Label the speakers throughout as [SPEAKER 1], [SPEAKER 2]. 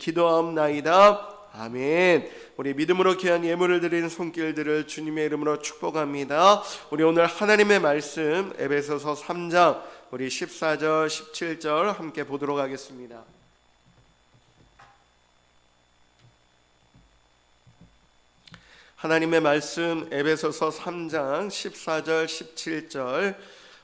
[SPEAKER 1] 기도하옵나이다. 아멘. 우리 믿음으로 귀한 예물을 드리는 손길들을 주님의 이름으로 축복합니다. 우리 오늘 하나님의 말씀 에베소서 3장 우리 14절 17절 함께 보도록 하겠습니다. 하나님의 말씀 에베소서 3장 14절 17절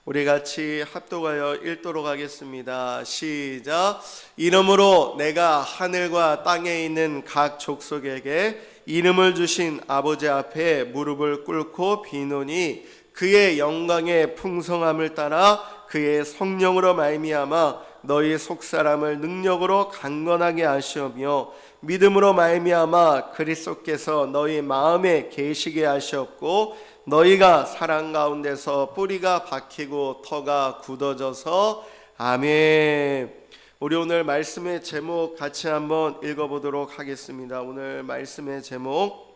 [SPEAKER 1] 우리 같이 합독하여 읽도록 하겠습니다. 시작. 이러므로 내가 하늘과 땅에 있는 각 족속에게 이름을 주신 아버지 앞에 무릎을 꿇고 비노니 그의 영광의 풍성함을 따라 그의 성령으로 말미암아 너희 속사람을 능력으로 강건하게 하시오며 믿음으로 말미암아 그리스도께서 너희 마음에 계시게 하셨고 너희가 사랑 가운데서 뿌리가 박히고 터가 굳어져서 아멘. 우리 오늘 말씀의 제목 같이 한번 읽어보도록 하겠습니다. 오늘 말씀의 제목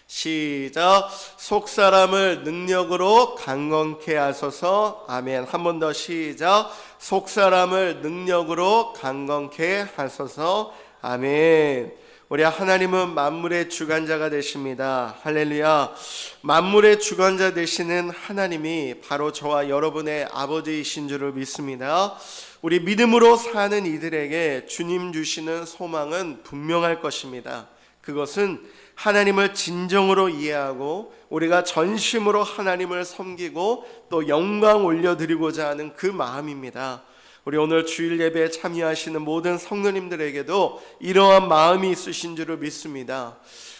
[SPEAKER 1] 시작. 속사람을 능력으로 강건케 하소서. 아멘. 한 번 더 시작. 속사람을 능력으로 강건케 하소서. 아멘. 우리 하나님은 만물의 주관자가 되십니다. 할렐루야. 만물의 주관자 되시는 하나님이 바로 저와 여러분의 아버지이신 줄을 믿습니다. 우리 믿음으로 사는 이들에게 주님 주시는 소망은 분명할 것입니다. 그것은 하나님을 진정으로 이해하고 우리가 전심으로 하나님을 섬기고 또 영광 올려드리고자 하는 그 마음입니다. 우리 오늘 주일 예배에 참여하시는 모든 성도님들에게도 이러한 마음이 있으신 줄을 믿습니다.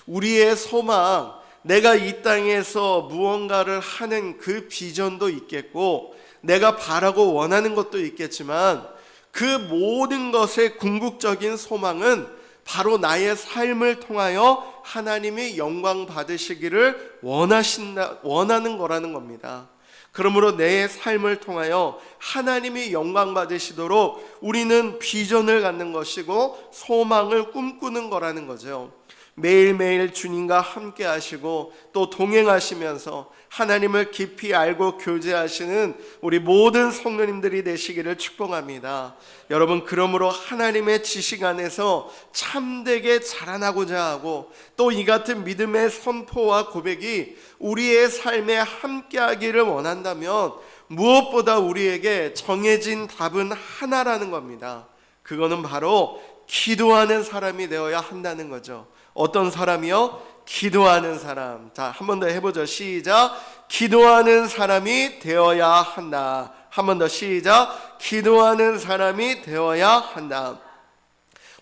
[SPEAKER 1] 우리의 소망, 내가 이 땅에서 무언가를 하는 그 비전도 있겠고 내가 바라고 원하는 것도 있겠지만 그 모든 것의 궁극적인 소망은 바로 나의 삶을 통하여 하나님이 영광 받으시기를 원하는 거라는 겁니다. 그러므로 내 삶을 통하여 하나님이 영광 받으시도록 우리는 비전을 갖는 것이고 소망을 꿈꾸는 거라는 거죠. 매일매일 주님과 함께 하시고 또 동행하시면서 하나님을 깊이 알고 교제하시는 우리 모든 성도님들이 되시기를 축복합니다. 여러분, 그러므로 하나님의 지식 안에서 참되게 자라나고자 하고 또 이 같은 믿음의 선포와 고백이 우리의 삶에 함께하기를 원한다면 무엇보다 우리에게 정해진 답은 하나라는 겁니다. 그거는 바로 기도하는 사람이 되어야 한다는 거죠. 어떤 사람이요? 기도하는 사람. 자, 한 번 더 해보죠. 시작. 기도하는 사람이 되어야 한다. 한 번 더 시작. 기도하는 사람이 되어야 한다.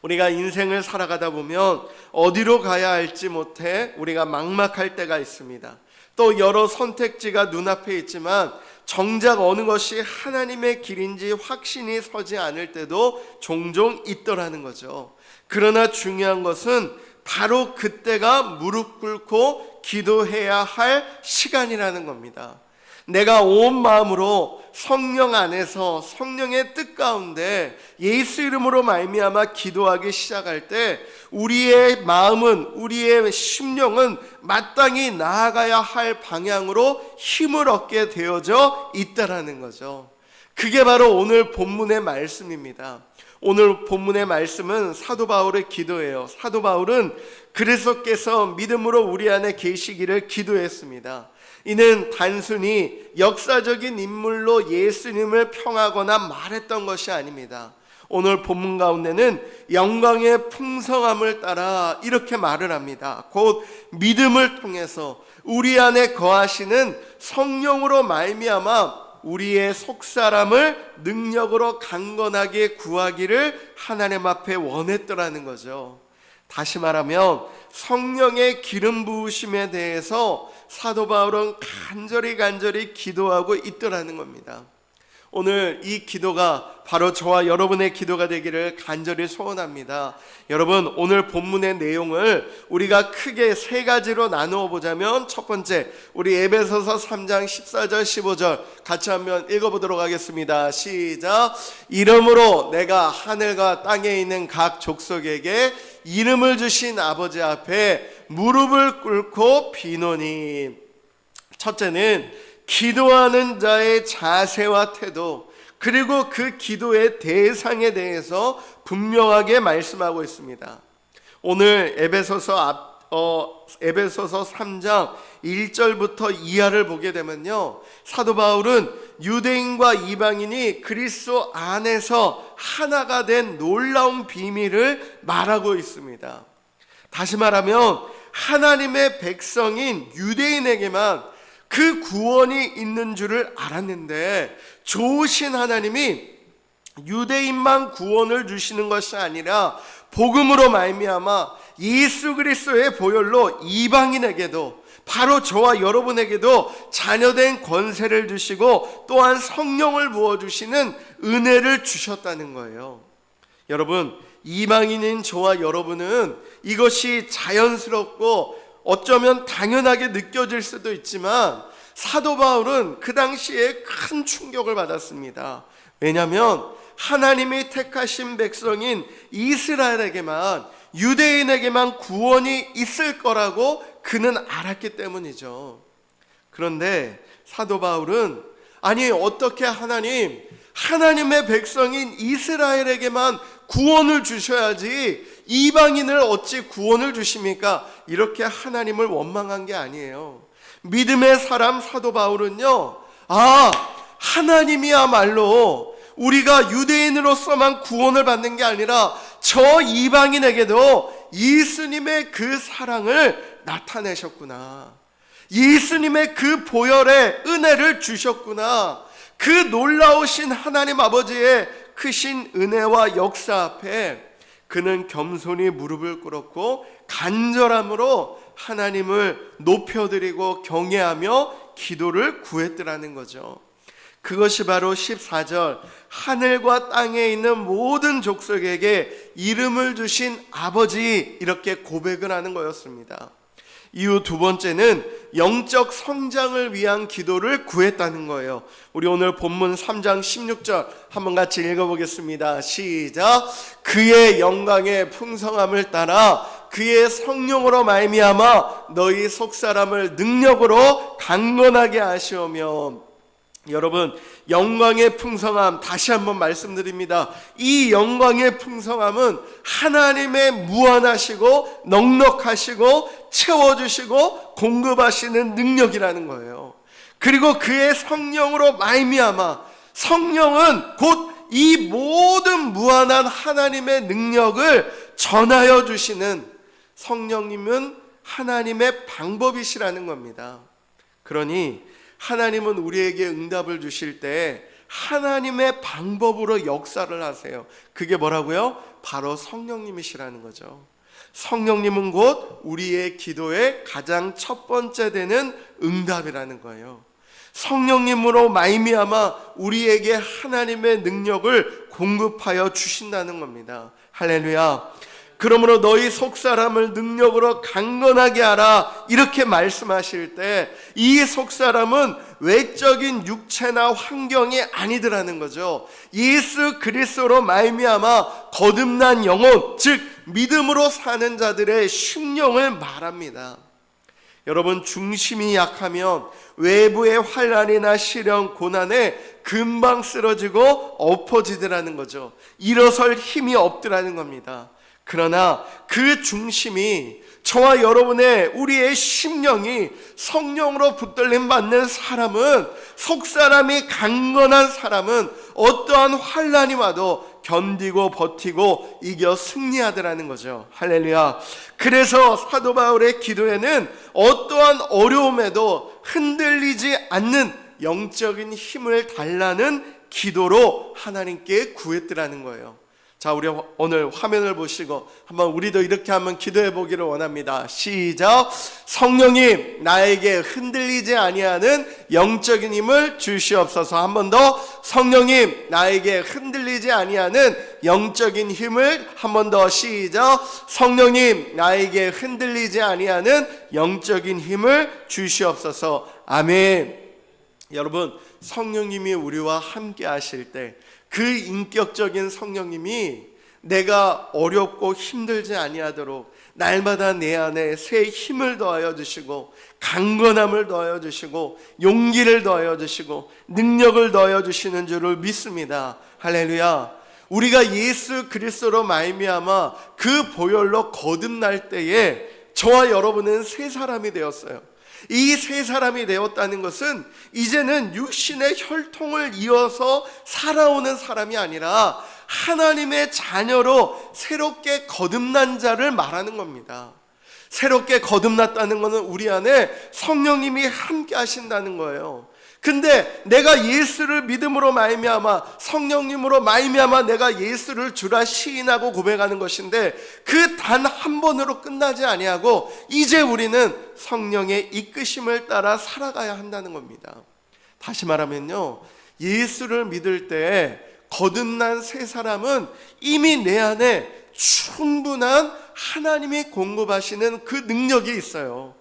[SPEAKER 1] 우리가 인생을 살아가다 보면 어디로 가야 할지 못해 우리가 막막할 때가 있습니다. 또 여러 선택지가 눈앞에 있지만 정작 어느 것이 하나님의 길인지 확신이 서지 않을 때도 종종 있더라는 거죠. 그러나 중요한 것은 바로 그때가 무릎 꿇고 기도해야 할 시간이라는 겁니다. 내가 온 마음으로 성령 안에서 성령의 뜻 가운데 예수 이름으로 말미암아 기도하기 시작할 때 우리의 마음은, 우리의 심령은 마땅히 나아가야 할 방향으로 힘을 얻게 되어져 있다라는 거죠. 그게 바로 오늘 본문의 말씀입니다. 오늘 본문의 말씀은 사도 바울의 기도예요. 사도 바울은 그리스도께서 믿음으로 우리 안에 계시기를 기도했습니다. 이는 단순히 역사적인 인물로 예수님을 평하거나 말했던 것이 아닙니다. 오늘 본문 가운데는 영광의 풍성함을 따라 이렇게 말을 합니다. 곧 믿음을 통해서 우리 안에 거하시는 성령으로 말미암아 우리의 속사람을 능력으로 강건하게 구하기를 하나님 앞에 원했더라는 거죠. 다시 말하면 성령의 기름 부으심에 대해서 사도 바울은 간절히 기도하고 있더라는 겁니다. 오늘 이 기도가 바로 저와 여러분의 기도가 되기를 간절히 소원합니다. 여러분, 오늘 본문의 내용을 우리가 크게 세 가지로 나누어 보자면, 첫 번째, 우리 에베소서 3장 14절 15절 같이 한번 읽어보도록 하겠습니다. 시작. 이러므로 내가 하늘과 땅에 있는 각 족속에게 이름을 주신 아버지 앞에 무릎을 꿇고 비노니. 첫째는 기도하는 자의 자세와 태도, 그리고 그 기도의 대상에 대해서 분명하게 말씀하고 있습니다. 오늘 에베소서 3장 1절부터 이하를 보게 되면요, 사도 바울은 유대인과 이방인이 그리스도 안에서 하나가 된 놀라운 비밀을 말하고 있습니다. 다시 말하면 하나님의 백성인 유대인에게만 그 구원이 있는 줄을 알았는데, 좋으신 하나님이 유대인만 구원을 주시는 것이 아니라 복음으로 말미암아 예수 그리스도의 보혈로 이방인에게도, 바로 저와 여러분에게도 자녀된 권세를 주시고 또한 성령을 부어주시는 은혜를 주셨다는 거예요. 여러분, 이방인인 저와 여러분은 이것이 자연스럽고 어쩌면 당연하게 느껴질 수도 있지만, 사도 바울은 그 당시에 큰 충격을 받았습니다. 왜냐하면 하나님이 택하신 백성인 이스라엘에게만, 유대인에게만 구원이 있을 거라고 그는 알았기 때문이죠. 그런데 사도 바울은, 아니 어떻게 하나님의 백성인 이스라엘에게만 구원을 주셔야지 이방인을 어찌 구원을 주십니까? 이렇게 하나님을 원망한 게 아니에요. 믿음의 사람 사도 바울은요, 하나님이야말로 우리가 유대인으로서만 구원을 받는 게 아니라 저 이방인에게도 예수님의 그 사랑을 나타내셨구나, 예수님의 그 보혈의 은혜를 주셨구나, 그 놀라우신 하나님 아버지의 크신 은혜와 역사 앞에 그는 겸손히 무릎을 꿇었고 간절함으로 하나님을 높여드리고 경외하며 기도를 구했더라는 거죠. 그것이 바로 14절, 하늘과 땅에 있는 모든 족속에게 이름을 주신 아버지, 이렇게 고백을 하는 거였습니다. 이후 두 번째는 영적 성장을 위한 기도를 구했다는 거예요. 우리 오늘 본문 3장 16절 한번 같이 읽어보겠습니다. 시작. 그의 영광의 풍성함을 따라 그의 성령으로 말미암아 너희 속사람을 능력으로 강건하게 하시오며. 여러분, 영광의 풍성함, 다시 한번 말씀드립니다. 이 영광의 풍성함은 하나님의 무한하시고 넉넉하시고 채워주시고 공급하시는 능력이라는 거예요. 그리고 그의 성령으로 말미암아, 성령은 곧 이 모든 무한한 하나님의 능력을 전하여 주시는, 성령님은 하나님의 방법이시라는 겁니다. 그러니 하나님은 우리에게 응답을 주실 때 하나님의 방법으로 역사를 하세요. 그게 뭐라고요? 바로 성령님이시라는 거죠. 성령님은 곧 우리의 기도의 가장 첫 번째 되는 응답이라는 거예요. 성령님으로 말미암아 우리에게 하나님의 능력을 공급하여 주신다는 겁니다. 할렐루야. 그러므로 너희 속사람을 능력으로 강건하게 하라, 이렇게 말씀하실 때 이 속사람은 외적인 육체나 환경이 아니더라는 거죠. 예수 그리스도로 말미암아 거듭난 영혼, 즉 믿음으로 사는 자들의 심령을 말합니다. 여러분, 중심이 약하면 외부의 환난이나 시련, 고난에 금방 쓰러지고 엎어지더라는 거죠. 일어설 힘이 없더라는 겁니다. 그러나 그 중심이, 저와 여러분의 우리의 심령이 성령으로 붙들림 받는 사람은, 속사람이 강건한 사람은 어떠한 환난이 와도 견디고 버티고 이겨 승리하더라는 거죠. 할렐루야. 그래서 사도 바울의 기도에는 어떠한 어려움에도 흔들리지 않는 영적인 힘을 달라는 기도로 하나님께 구했더라는 거예요. 자, 우리 오늘 화면을 보시고 한번 우리도 이렇게 한번 기도해 보기를 원합니다. 시작. 성령님, 나에게 흔들리지 아니하는 영적인 힘을 주시옵소서. 한 번 더. 성령님, 나에게 흔들리지 아니하는 영적인 힘을, 한 번 더. 시작. 성령님, 나에게 흔들리지 아니하는 영적인 힘을 주시옵소서. 아멘. 여러분, 성령님이 우리와 함께 하실 때 그 인격적인 성령님이 내가 어렵고 힘들지 아니하도록 날마다 내 안에 새 힘을 더하여 주시고 강건함을 더하여 주시고 용기를 더하여 주시고 능력을 더하여 주시는 줄을 믿습니다. 할렐루야. 우리가 예수 그리스도로 말미암아 그 보혈로 거듭날 때에 저와 여러분은 새 사람이 되었어요. 이 새 사람이 되었다는 것은 이제는 육신의 혈통을 이어서 살아오는 사람이 아니라 하나님의 자녀로 새롭게 거듭난 자를 말하는 겁니다. 새롭게 거듭났다는 것은 우리 안에 성령님이 함께 하신다는 거예요. 근데 내가 예수를 믿음으로 말미암아 성령님으로 말미암아 내가 예수를 주라 시인하고 고백하는 것인데 그 단 한 번으로 끝나지 아니하고 이제 우리는 성령의 이끄심을 따라 살아가야 한다는 겁니다. 다시 말하면요, 예수를 믿을 때 거듭난 새 사람은 이미 내 안에 충분한 하나님이 공급하시는 그 능력이 있어요.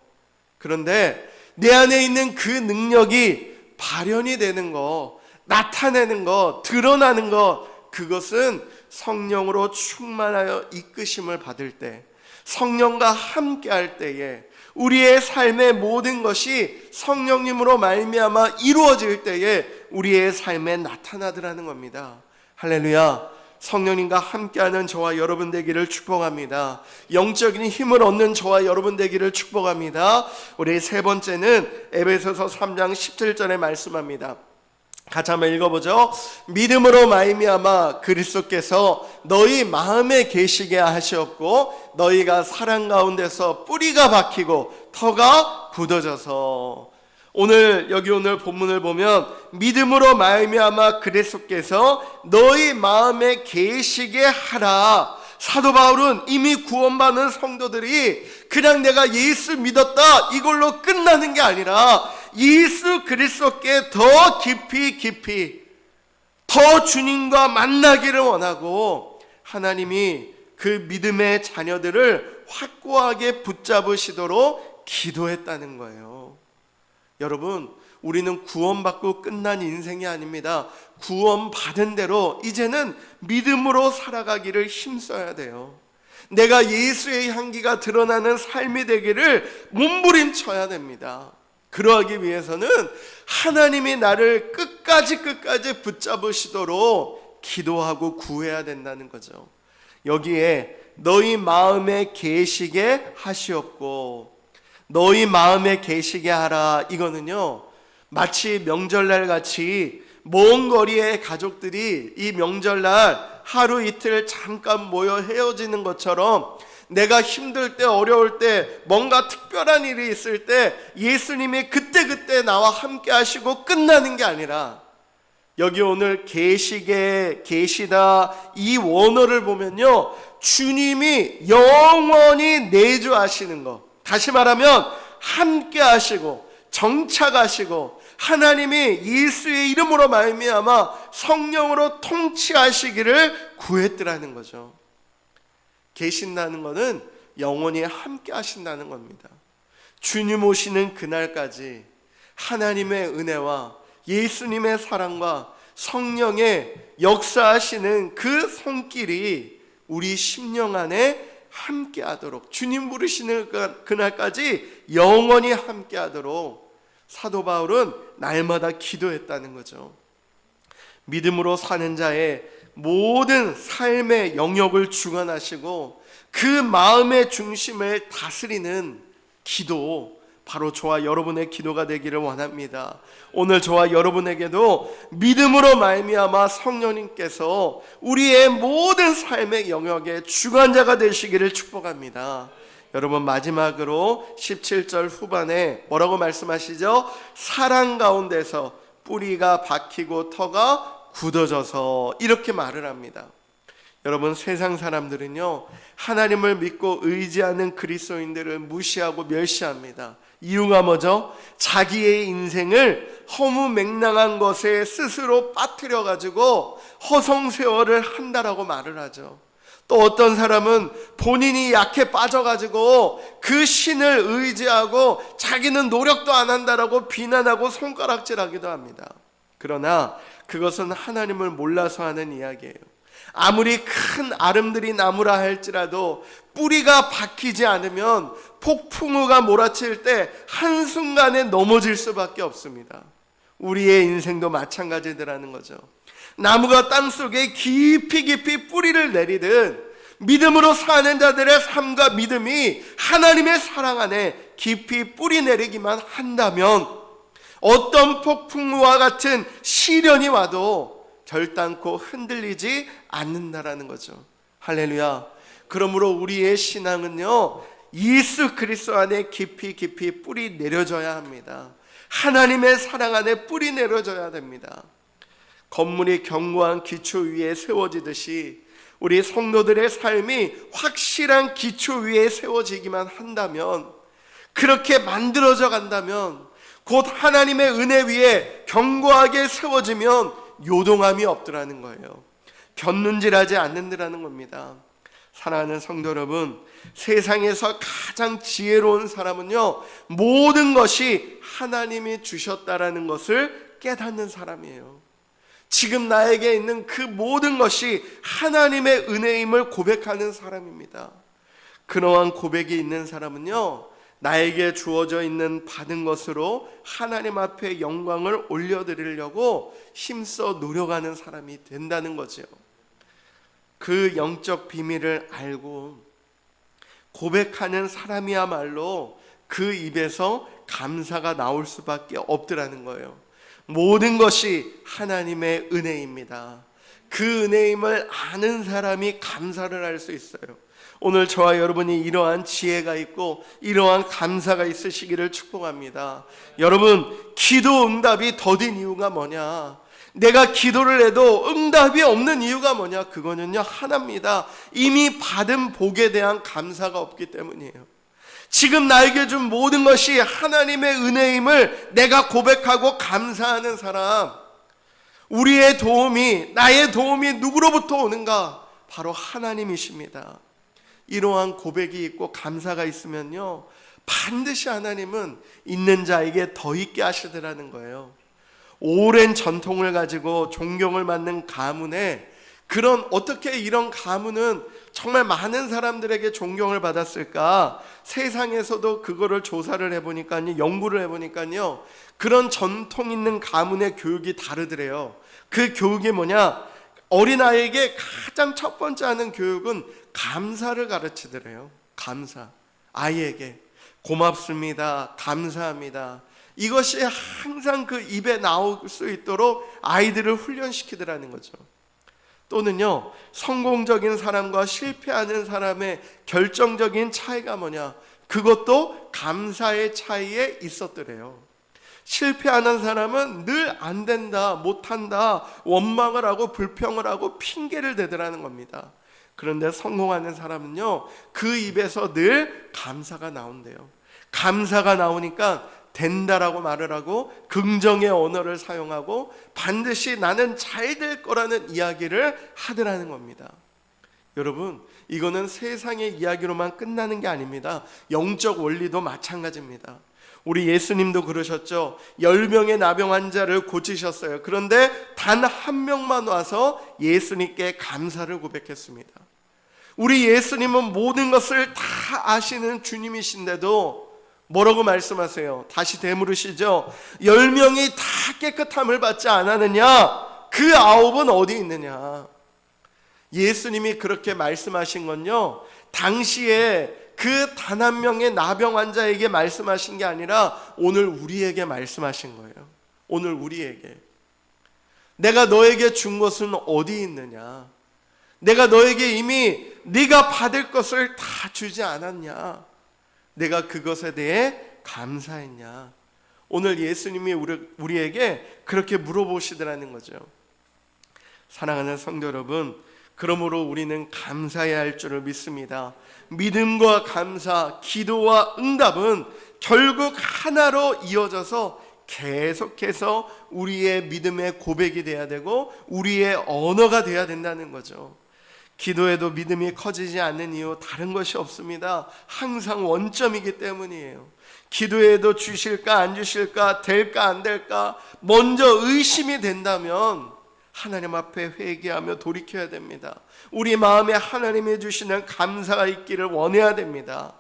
[SPEAKER 1] 그런데 내 안에 있는 그 능력이 발현이 되는 거, 나타내는 거, 드러나는 거, 그것은 성령으로 충만하여 이끄심을 받을 때, 성령과 함께 할 때에 우리의 삶의 모든 것이 성령님으로 말미암아 이루어질 때에 우리의 삶에 나타나더라는 겁니다. 할렐루야. 성령님과 함께하는 저와 여러분 되기를 축복합니다. 영적인 힘을 얻는 저와 여러분 되기를 축복합니다. 우리 세 번째는 에베소서 3장 17절에 말씀합니다. 같이 한번 읽어보죠. 믿음으로 말미암아 그리스도께서 너희 마음에 계시게 하셨고 너희가 사랑 가운데서 뿌리가 박히고 터가 굳어져서. 오늘 본문을 보면 믿음으로 말미암아 그리스도께서 너희 마음에 계시게 하라. 사도 바울은 이미 구원받은 성도들이 그냥 내가 예수 믿었다 이걸로 끝나는 게 아니라 예수 그리스도께 더 깊이 더 주님과 만나기를 원하고 하나님이 그 믿음의 자녀들을 확고하게 붙잡으시도록 기도했다는 거예요. 여러분, 우리는 구원받고 끝난 인생이 아닙니다. 구원받은 대로 이제는 믿음으로 살아가기를 힘써야 돼요. 내가 예수의 향기가 드러나는 삶이 되기를 몸부림쳐야 됩니다. 그러하기 위해서는 하나님이 나를 끝까지 붙잡으시도록 기도하고 구해야 된다는 거죠. 여기에 너희 마음에 계시게 하시옵고 너희 마음에 계시게 하라, 이거는요 마치 명절날 같이 먼 거리의 가족들이 이 명절날 하루 이틀 잠깐 모여 헤어지는 것처럼 내가 힘들 때 어려울 때 뭔가 특별한 일이 있을 때 예수님이 그때 나와 함께 하시고 끝나는 게 아니라 여기 오늘 계시다 이 원어를 보면요 주님이 영원히 내주하시는 것, 다시 말하면 함께 하시고 정착하시고 하나님이 예수의 이름으로 말미암아 성령으로 통치하시기를 구했더라는 거죠. 계신다는 것은 영원히 함께 하신다는 겁니다. 주님 오시는 그날까지 하나님의 은혜와 예수님의 사랑과 성령의 역사하시는 그 손길이 우리 심령 안에 함께 하도록, 주님 부르시는 그날까지 영원히 함께 하도록 사도 바울은 날마다 기도했다는 거죠. 믿음으로 사는 자의 모든 삶의 영역을 주관하시고 그 마음의 중심을 다스리는 기도, 바로 저와 여러분의 기도가 되기를 원합니다. 오늘 저와 여러분에게도 믿음으로 말미암아 성령님께서 우리의 모든 삶의 영역의 주관자가 되시기를 축복합니다. 여러분, 마지막으로 17절 후반에 뭐라고 말씀하시죠? 사랑 가운데서 뿌리가 박히고 터가 굳어져서, 이렇게 말을 합니다. 여러분, 세상 사람들은요 하나님을 믿고 의지하는 그리스도인들을 무시하고 멸시합니다. 이유가 뭐죠? 자기의 인생을 허무맹랑한 것에 스스로 빠뜨려 가지고 허송세월을 한다라고 말을 하죠. 또 어떤 사람은 본인이 약해 빠져가지고 그 신을 의지하고 자기는 노력도 안 한다라고 비난하고 손가락질하기도 합니다. 그러나 그것은 하나님을 몰라서 하는 이야기예요. 아무리 큰 아름드리 나무라 할지라도 뿌리가 박히지 않으면 폭풍우가 몰아칠 때 한순간에 넘어질 수밖에 없습니다. 우리의 인생도 마찬가지더라는 거죠. 나무가 땅속에 깊이 깊이 뿌리를 내리듯 믿음으로 사는 자들의 삶과 믿음이 하나님의 사랑 안에 깊이 뿌리 내리기만 한다면 어떤 폭풍우와 같은 시련이 와도 결단코 흔들리지 않는다라는 거죠. 할렐루야. 그러므로 우리의 신앙은요, 예수 그리스도 안에 깊이 깊이 뿌리 내려져야 합니다. 하나님의 사랑 안에 뿌리 내려져야 됩니다. 건물이 견고한 기초 위에 세워지듯이 우리 성도들의 삶이 확실한 기초 위에 세워지기만 한다면, 그렇게 만들어져 간다면, 곧 하나님의 은혜 위에 견고하게 세워지면 요동함이 없더라는 거예요. 곁눈질하지 않는다라는 겁니다. 사랑하는 성도 여러분, 세상에서 가장 지혜로운 사람은요, 모든 것이 하나님이 주셨다라는 것을 깨닫는 사람이에요. 지금 나에게 있는 그 모든 것이 하나님의 은혜임을 고백하는 사람입니다. 그러한 고백이 있는 사람은요, 나에게 주어져 있는 받은 것으로 하나님 앞에 영광을 올려드리려고 힘써 노력하는 사람이 된다는 거죠. 그 영적 비밀을 알고 고백하는 사람이야말로 그 입에서 감사가 나올 수밖에 없더라는 거예요. 모든 것이 하나님의 은혜입니다. 그 은혜임을 아는 사람이 감사를 할 수 있어요. 오늘 저와 여러분이 이러한 지혜가 있고 이러한 감사가 있으시기를 축복합니다. 여러분, 기도 응답이 더딘 이유가 뭐냐? 내가 기도를 해도 응답이 없는 이유가 뭐냐? 그거는요, 하나입니다. 이미 받은 복에 대한 감사가 없기 때문이에요. 지금 나에게 준 모든 것이 하나님의 은혜임을 내가 고백하고 감사하는 사람, 우리의 도움이, 나의 도움이 누구로부터 오는가? 바로 하나님이십니다. 이러한 고백이 있고 감사가 있으면요, 반드시 하나님은 있는 자에게 더 있게 하시더라는 거예요. 오랜 전통을 가지고 존경을 받는 가문에 어떻게 이런 가문은 정말 많은 사람들에게 존경을 받았을까? 세상에서도 그거를 조사를 해보니까요, 연구를 해보니까요, 그런 전통 있는 가문의 교육이 다르더래요. 그 교육이 뭐냐? 어린아이에게 가장 첫 번째 하는 교육은 감사를 가르치더래요. 감사. 아이에게 고맙습니다, 감사합니다, 이것이 항상 그 입에 나올 수 있도록 아이들을 훈련시키더라는 거죠. 또는요, 성공적인 사람과 실패하는 사람의 결정적인 차이가 뭐냐? 그것도 감사의 차이에 있었더래요. 실패하는 사람은 늘 안 된다, 못한다, 원망을 하고 불평을 하고 핑계를 대더라는 겁니다. 그런데 성공하는 사람은요, 그 입에서 늘 감사가 나온대요. 감사가 나오니까 된다라고 말을 하고 긍정의 언어를 사용하고 반드시 나는 잘 될 거라는 이야기를 하더라는 겁니다. 여러분, 이거는 세상의 이야기로만 끝나는 게 아닙니다. 영적 원리도 마찬가지입니다. 우리 예수님도 그러셨죠. 10명의 나병 환자를 고치셨어요. 그런데 단 한 명만 와서 예수님께 감사를 고백했습니다. 우리 예수님은 모든 것을 다 아시는 주님이신데도 뭐라고 말씀하세요? 다시 되물으시죠. 10명이 다 깨끗함을 받지 않았느냐? 그 9은 어디 있느냐? 예수님이 그렇게 말씀하신 건요, 당시에 그 단 한 명의 나병 환자에게 말씀하신 게 아니라 오늘 우리에게 말씀하신 거예요. 오늘 우리에게. 내가 너에게 준 것은 어디 있느냐? 내가 너에게 이미 네가 받을 것을 다 주지 않았냐? 내가 그것에 대해 감사했냐? 오늘 예수님이 우리에게 그렇게 물어보시더라는 거죠. 사랑하는 성도 여러분, 그러므로 우리는 감사해야 할 줄을 믿습니다. 믿음과 감사, 기도와 응답은 결국 하나로 이어져서 계속해서 우리의 믿음의 고백이 돼야 되고 우리의 언어가 돼야 된다는 거죠. 기도에도 믿음이 커지지 않는 이유 다른 것이 없습니다. 항상 원점이기 때문이에요. 기도에도 주실까 안 주실까, 될까 안 될까 먼저 의심이 된다면 하나님 앞에 회개하며 돌이켜야 됩니다. 우리 마음에 하나님이 주시는 감사가 있기를 원해야 됩니다.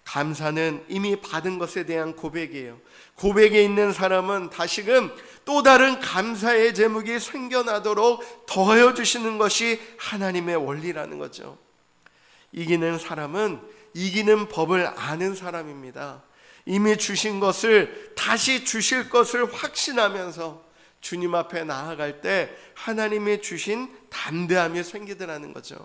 [SPEAKER 1] 감사는 이미 받은 것에 대한 고백이에요. 고백에 있는 사람은 다시금 또 다른 감사의 제목이 생겨나도록 더하여 주시는 것이 하나님의 원리라는 거죠. 이기는 사람은 이기는 법을 아는 사람입니다. 이미 주신 것을 다시 주실 것을 확신하면서 주님 앞에 나아갈 때 하나님이 주신 담대함이 생기더라는 거죠.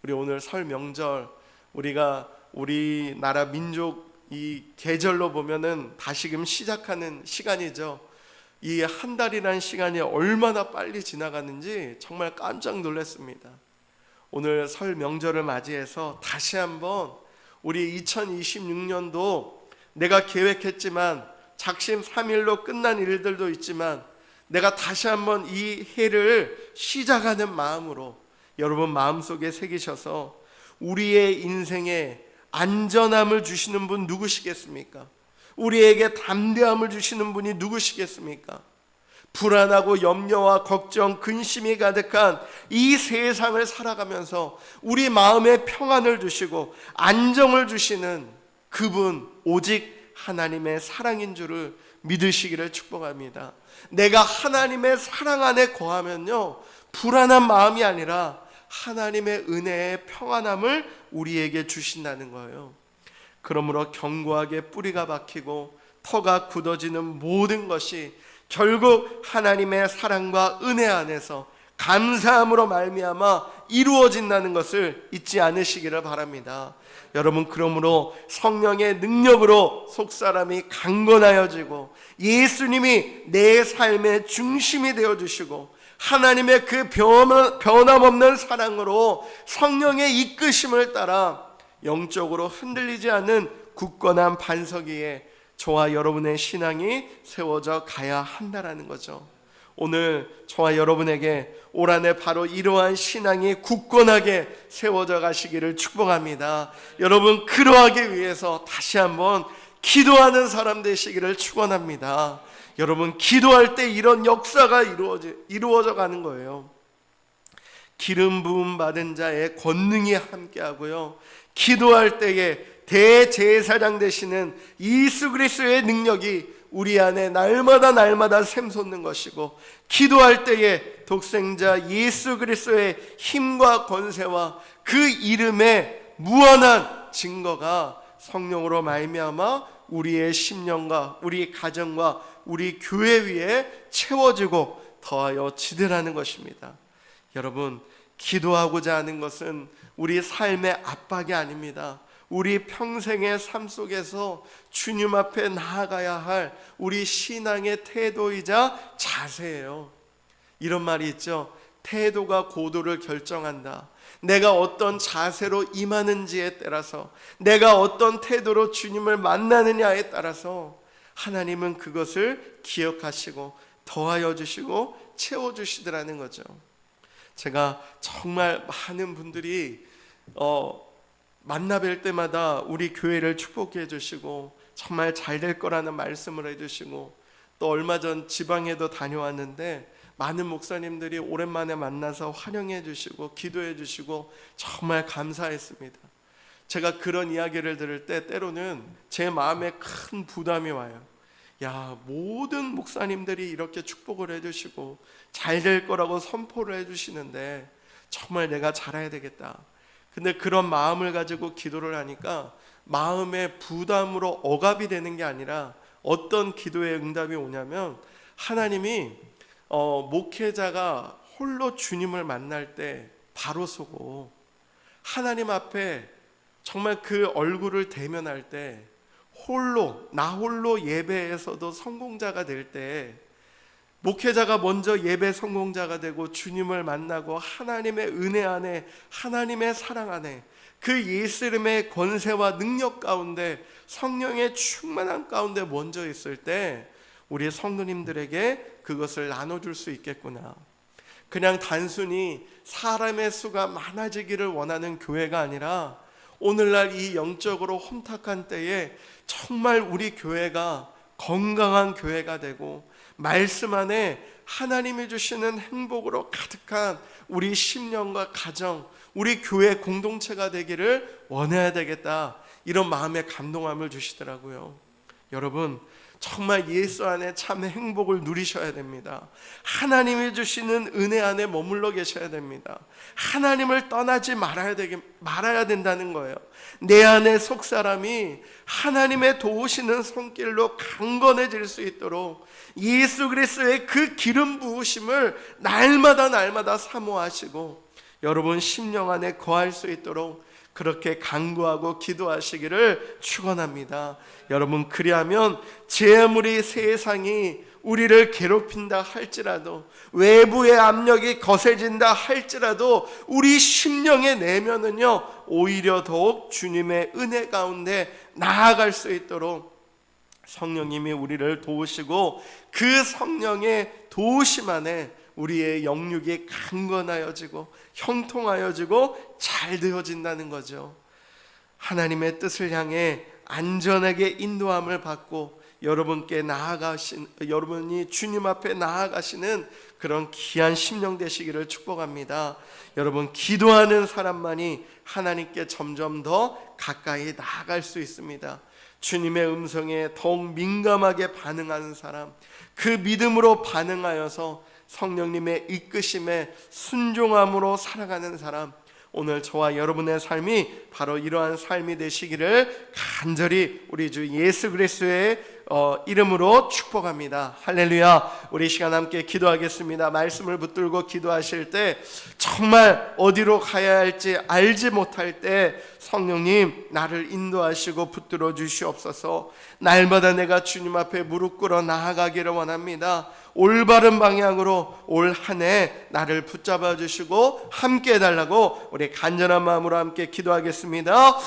[SPEAKER 1] 우리 오늘 설 명절, 우리가 우리나라 민족 이 계절로 보면은 다시금 시작하는 시간이죠. 이 한 달이라는 시간이 얼마나 빨리 지나가는지 정말 깜짝 놀랐습니다. 오늘 설 명절을 맞이해서 다시 한번 우리 2026년도 내가 계획했지만 작심 3일로 끝난 일들도 있지만 내가 다시 한번 이 해를 시작하는 마음으로 여러분 마음속에 새기셔서 우리의 인생에 안전함을 주시는 분 누구시겠습니까? 우리에게 담대함을 주시는 분이 누구시겠습니까? 불안하고 염려와 걱정, 근심이 가득한 이 세상을 살아가면서 우리 마음에 평안을 주시고 안정을 주시는 그분 오직 하나님의 사랑인 줄을 믿으시기를 축복합니다. 내가 하나님의 사랑 안에 거하면요, 불안한 마음이 아니라 하나님의 은혜의 평안함을 우리에게 주신다는 거예요. 그러므로 견고하게 뿌리가 박히고 터가 굳어지는 모든 것이 결국 하나님의 사랑과 은혜 안에서 감사함으로 말미암아 이루어진다는 것을 잊지 않으시기를 바랍니다. 여러분, 그러므로 성령의 능력으로 속사람이 강건하여지고 예수님이 내 삶의 중심이 되어주시고 하나님의 그 변함없는 사랑으로 성령의 이끄심을 따라 영적으로 흔들리지 않는 굳건한 반석 위에 저와 여러분의 신앙이 세워져 가야 한다라는 거죠. 오늘 저와 여러분에게 올 한해 바로 이러한 신앙이 굳건하게 세워져 가시기를 축복합니다. 여러분, 그러하기 위해서 다시 한번 기도하는 사람 되시기를 축원합니다. 여러분, 기도할 때 이런 역사가 이루어져 가는 거예요. 기름 부음 받은 자의 권능이 함께하고요, 기도할 때에 대제사장 되시는 예수 그리스도의 능력이 우리 안에 날마다 샘솟는 것이고, 기도할 때에 독생자 예수 그리스도의 힘과 권세와 그 이름의 무한한 증거가 성령으로 말미암아 우리의 심령과 우리 가정과 우리 교회 위에 채워지고 더하여 지더라는 것입니다. 여러분, 기도하고자 하는 것은 우리 삶의 압박이 아닙니다. 우리 평생의 삶 속에서 주님 앞에 나아가야 할 우리 신앙의 태도이자 자세예요. 이런 말이 있죠. 태도가 고도를 결정한다. 내가 어떤 자세로 임하는지에 따라서, 내가 어떤 태도로 주님을 만나느냐에 따라서 하나님은 그것을 기억하시고 더하여 주시고 채워주시더라는 거죠. 제가 정말 많은 분들이 만나 뵐 때마다 우리 교회를 축복해 주시고 정말 잘 될 거라는 말씀을 해주시고, 또 얼마 전 지방에도 다녀왔는데 많은 목사님들이 오랜만에 만나서 환영해 주시고 기도해 주시고 정말 감사했습니다. 제가 그런 이야기를 들을 때 때로는 제 마음에 큰 부담이 와요. 야, 모든 목사님들이 이렇게 축복을 해주시고 잘 될 거라고 선포를 해주시는데 정말 내가 잘해야 되겠다. 근데 그런 마음을 가지고 기도를 하니까 마음의 부담으로 억압이 되는 게 아니라 어떤 기도의 응답이 오냐면, 하나님이 목회자가 홀로 주님을 만날 때 바로 서고 하나님 앞에 정말 그 얼굴을 대면할 때 나 홀로 예배에서도 성공자가 될 때, 목회자가 먼저 예배 성공자가 되고 주님을 만나고 하나님의 은혜 안에, 하나님의 사랑 안에, 그 예수 이름의 권세와 능력 가운데, 성령의 충만한 가운데 먼저 있을 때 우리 성도님들에게 그것을 나눠줄 수 있겠구나. 그냥 단순히 사람의 수가 많아지기를 원하는 교회가 아니라 오늘날 이 영적으로 혼탁한 때에 정말 우리 교회가 건강한 교회가 되고 말씀 안에 하나님이 주시는 행복으로 가득한 우리 심령과 가정, 우리 교회 공동체가 되기를 원해야 되겠다, 이런 마음의 감동함을 주시더라고요. 여러분, 정말 예수 안에 참 행복을 누리셔야 됩니다. 하나님이 주시는 은혜 안에 머물러 계셔야 됩니다. 하나님을 떠나지 말아야 된다는 거예요. 내 안에 속사람이 하나님의 도우시는 손길로 강건해질 수 있도록 예수 그리스도의 그 기름 부으심을 날마다 사모하시고 여러분 심령 안에 거할 수 있도록 그렇게 간구하고 기도하시기를 축원합니다. 여러분, 그리하면 아무리 세상이 우리를 괴롭힌다 할지라도, 외부의 압력이 거세진다 할지라도 우리 심령의 내면은요 오히려 더욱 주님의 은혜 가운데 나아갈 수 있도록 성령님이 우리를 도우시고, 그 성령의 도우심 안에 우리의 영육이 강건하여지고 형통하여지고 잘 되어진다는 거죠. 하나님의 뜻을 향해 안전하게 인도함을 받고 여러분이 주님 앞에 나아가시는 그런 귀한 심령 되시기를 축복합니다. 여러분, 기도하는 사람만이 하나님께 점점 더 가까이 나아갈 수 있습니다. 주님의 음성에 더욱 민감하게 반응하는 사람, 그 믿음으로 반응하여서 성령님의 이끄심에 순종함으로 살아가는 사람, 오늘 저와 여러분의 삶이 바로 이러한 삶이 되시기를 간절히 우리 주 예수 그리스도의 이름으로 축복합니다. 할렐루야. 우리 시간 함께 기도하겠습니다. 말씀을 붙들고 기도하실 때 정말 어디로 가야 할지 알지 못할 때 성령님 나를 인도하시고 붙들어 주시옵소서. 날마다 내가 주님 앞에 무릎 꿇어 나아가기를 원합니다. 올바른 방향으로 올 한 해 나를 붙잡아 주시고 함께 해달라고 우리 간절한 마음으로 함께 기도하겠습니다.